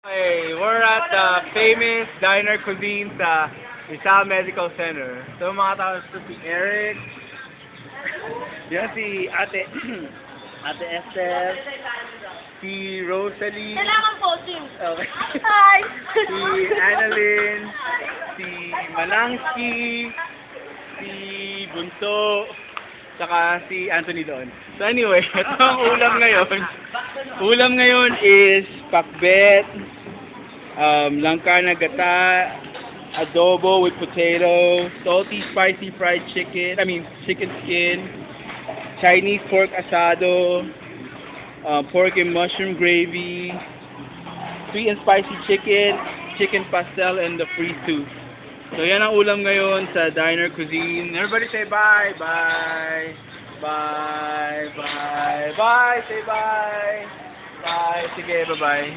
Hey, we're at the famous diner cuisine sa Rizal Medical Center. So mga tao, ito si Eric. Yan si Ate Ate Esther. Si Rosalie. Kailangan posing. Okay. Hi! Si Annalyn. Si Malangsky. Si Bunso. Saka si Anthony doon. So anyway, ito ang ulam ngayon. Ulam ngayon is pakbet, langka na gata, adobo with potato, salty spicy fried chicken, chicken skin, Chinese pork asado, pork and mushroom gravy, sweet and spicy chicken, chicken pastel, and the free soup. So yan ang ulam ngayon sa diner cuisine. Everybody say bye, bye, bye, bye, bye, say bye, bye, sige, bye-bye.